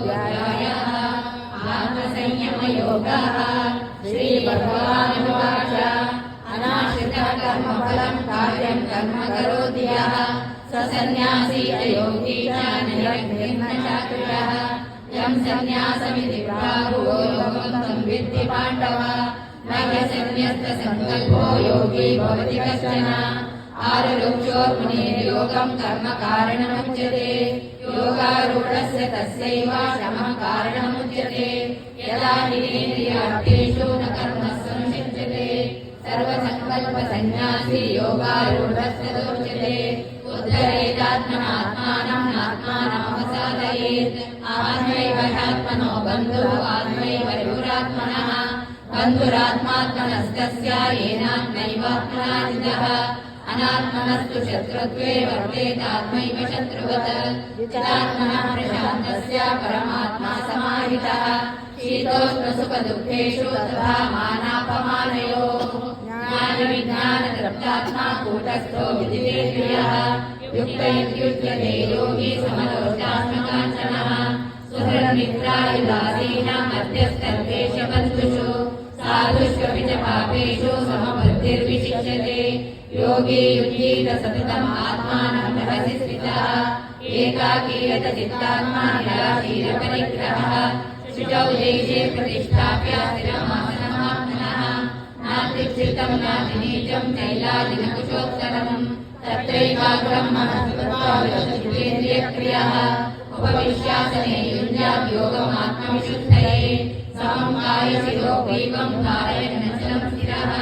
योगोऽध्यायः आत्मसंयमयोगः। श्रीभगवानुवाच अनाश्रितकर्मफलं कार्यं कर्म करोति यः स सन्न्यासी च योगी च निरग्निर्न चाक्रियः। यं सन्न्यासमिति प्राहुः योगं तं विद्धि पाण्डव। न ह्यसन्न्यस्तसङ्कल्पो योगी भवति कश्चन। आरुरुक्षोर्मुनेर्योगं कर्म कारणमुच्यते। योगारूढस्य तस्यैव शमः कारणमुच्यते। यदा हिनेन्द्रियार्थेषु न कर्मः संशिच्यते सर्वसङ्कल्पसन्न्यासी योगारूढस्य दोच्यते। उद्धरेदात्मनात्मानं आत्मानमवसादयेत्। आत्मैव ह्यात्मनो बन्धुः आत्मैव रिपुरात्मनः। बन्धुरात्मात्मनस्तस्य येनात्मैवात्मना जितः। अनात्मनस्तु शत्रुत्वे वर्तेत आत्मैव शत्रुवत्। जितात्मनः प्रशान्तस्य परमात्मा समाहितः। शीतोष्णसुखदुःखेषु तथा मानापमानयोः। ज्ञानविज्ञानतृप्तात्मा कूटस्थो विदितेन्द्रियः। युक्त इत्युच्यते योगी समलोष्टात्मकाञ्चनः। सुहृन्मित्रायुदासीन मध्यस्थर्वेषबन्धुषु। साधुष्वपि च पापेषु समबुद्धिर्विशिष्यते। योगी युञ्जीत सततम् आत्मानं रहसि स्थितः। एकाकी यतचित्तात्मा निराशीरपरिग्रहः। शुचौ देशे प्रतिष्ठाप्य स्थिरमासनमात्मनः। नात्युच्छ्रितं नातिनीचं चैलाजिनकुशोत्तरम्। तत्रैकाग्रं मनस्कृत्वा उपविश्यासने युञ्जात् योगमात्मविशुद्धये। समं कायशिरोग्रीवं धारयन्नचलं स्थिरः।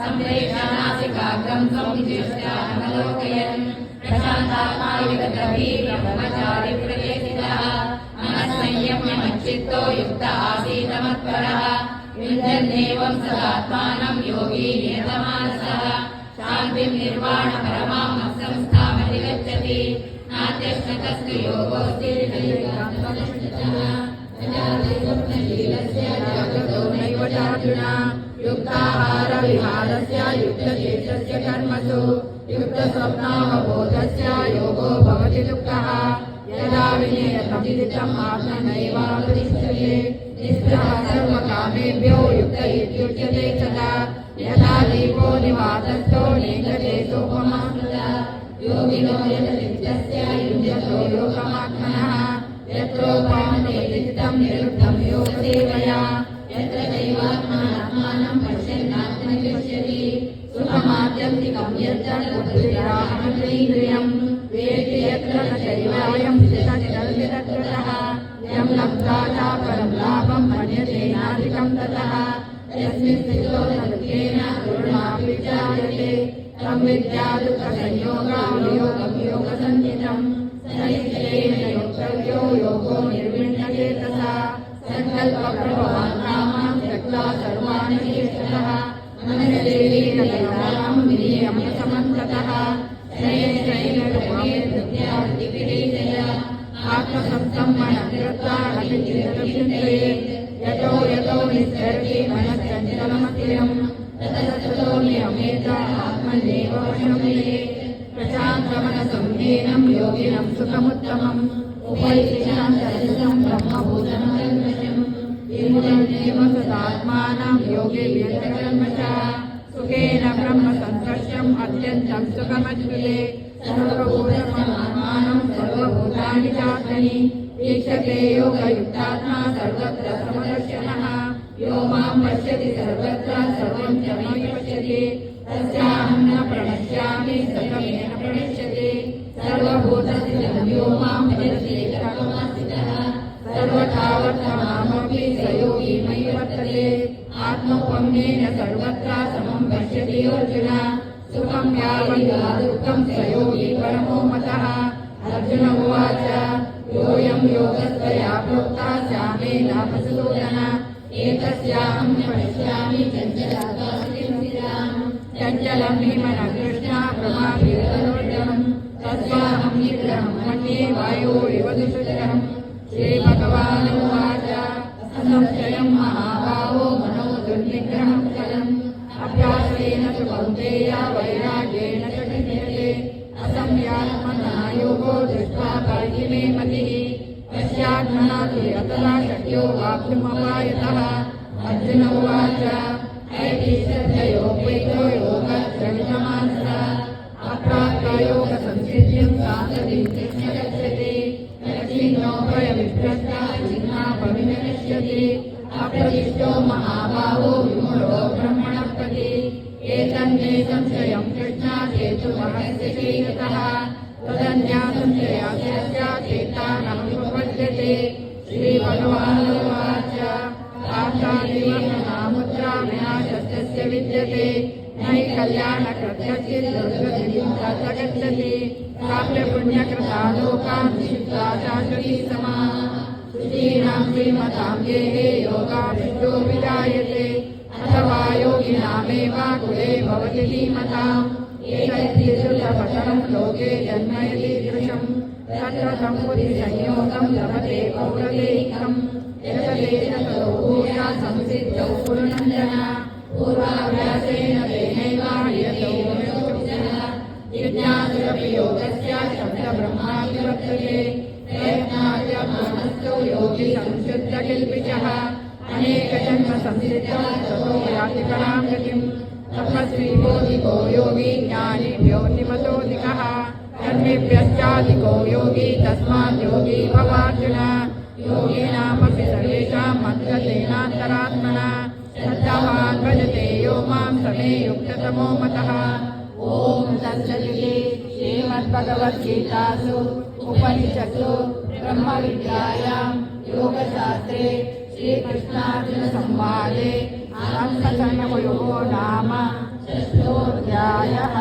संप्रेक्षणासिकाग्रं त्वं दृष्ट्यानवलोकयन्। प्रशान्तात्मा विगतभिः ब्रह्मचारी प्रवेशितः। मनस्संयम्यमच्चित्तो युक्त आसीत् मत्परः। युञ्जन्नेवं सदात्मानं योगी नियतमानसः। शान्तिं निर्वाणपरमां मत्संस्थामधिगच्छति। नात्यश्नतस्तु योगोऽस्ति स्वप्नशीलस्य जागृतो नैव चार्जुन। युक्ताहारविहारस्य युक्तचेतस्य कर्मसु युक्तस्वप्नावबोधस्य योगो भवति दुःखः। यदा विनेयसंस्थितम् आत्मनैवावतिष्ठते। निःस्पृहः सर्वकामेभ्यो युक्त इत्युच्यते सदा। यथा दीपो निवातस्थो नेङ्गते सोपमा स्मृता। योगिनो यतचित्तस्य युञ्जतो योगमात्मनः। यत्रोपामते चित्तं निरुद्धं योगसेवया। यत्र दैवात्मानं पश्यन्नात्मनि पश्यति। सुखमात्यन्तिकं यत्तद्बुद्धिराहमिन्द्रियं वेति यत्र न चैवायं स्थितस्तद्वितत्रतः। यं लब्ध्वा चापरं लाभं मन्यते नाधिकं ततः। यस्मिन् स्थितो न दुःखेन करुणापि विचार्यते तं विद्या दुःखसंयोगं योगसंज्ञितं। स निश्चयेन योक्तव्यो योगो निर्विण्णचेतसा। सङ्कल्पप्रभवान् कामान् त्यक्त्वा सर्वान् शेषतः। मनश्चेदेकदैवानां विनियम्यसमन्ततः। शयनशयनरूपेण आत्मसंस्थं मनः कृत्वा न चिन्तयेत्। यतो यतो निःसर्गे मनश्चञ्चलमस्थिरं। ततस्ततो नियमेत आत्मन्येव वशं नयेत्। प्रशान्तमनसं हीनं योगिनं सुखमुत्तमम्। उपैतिशान्तरहितं ब्रह्मभूतमकल्मषम्। इन्द्रियेव सदात्मानं योगे व्यन्तकल्मषः। सुखेन ब्रह्मसंस्पर्शम् अत्यन्तं सुखमच्युते। सर्वभूतसमात्मानं सर्वभूतानि चात्मनि ईक्षते योगयुक्तात्मा सर्वत्र समदर्शनः। यो मां पश्यति सर्वत्र सर्वं च मयि पश्यति। तस्याहं न प्रणश्यामि सकमेन प्रणश्यति। सर्वभूतस्थितं यो मां भजति सर्वमास्थितः। सर्वथा वर्तमानमपि स योगी मयि वर्तते। आत्मौपम्येन सर्वत्र समं पश्यति अर्जुन। सुखं यावत् दुःखं स योगी परमो मतः। अर्जुन उवाच योऽयं योगस्त्वया प्रोक्ता श्यामेन मधुसूदन। एतस्याहं पश्यामि चञ्चलं हि मनः कृष्ण प्रमादीर्घलोचनं। तस्याहं निग्रहं मन्ये वायोरिव दुष्करम्। श्रीभगवानुवाच असंशयं महाबाहो मनो दुर्निग्रहं फलम्। अभ्यासेन तु कौन्तेय वैराग्येण च गम्यते। असंयात्मना योगो दृष्ट्वा पाहि मे मतिः। तस्यात्मना तु यतता शक्यो वाप्तुमपायतः। अर्जुन उवाच ऐतिश्चर्ययोपेतो योगद्रविणमानसः अप्राप्तयोगसंसिद्धिं साधनीं कृष्ण गच्छति। यक्षिणोभयविभ्रष्टा चिन्ना भविष्यति अप्रतिष्ठो महाबाहो विमूढो ब्रह्मणपति। एतन्मे संशयं कृष्णा चेतुमहस्य चेतः तदन्या संशयास्य चेतानमुपपद्यते। श्रीभगवानुवाच आत्मादिवमनामुद्रा विनाशस्य विद्यते नहि कल्याणकृत्यचित् दुर्गतिं स गच्छति। प्राप्य पुण्यकृता लोकान् विशुद्धा शाश्वती समा। शुचीनां श्रीमतां देहे योगाभिष्टो विजायते अथवा योगिनामेव कुले भवति धीमताम्। एतद्विश्रुतपठनं लोके जन्मयति दृशम् तत्र सम्बुद्धिसंयोगं लभते पौरदेहिकम्। यतते ततो भूया संसिद्धौ कुरुनन्दन पूर्वाभ्यासेन तेनैव ह्रियतौ जिज्ञासुरपि योगस्य शब्दब्रह्मादिवर्तते। प्रयत्नाद्यभ्रमस्तौ योगी संशुद्धकिल्बिषः अनेकजन्मसंसिद्धौ ततो याति परां गतिम्। तपस्वी बोधिको योगी ज्ञानी ज्योतिमतोऽधिकः कर्मेभ्यश्चाधिको योगी तस्मात् योगी भवार्जुन। योगिनामपि सर्वेषां मद्गतेनान्तरात्मना श्रद्धावान् भजते यो मां समे युक्ततमो मतः। ॐ तत्सदिति श्रीमद्भगवद्गीतासु उपनिषत्सु ब्रह्मविद्यायां योगशास्त्रे श्रीकृष्णार्जुनसंवादे आत्मसंयमयोगो नाम षष्ठोऽध्यायः।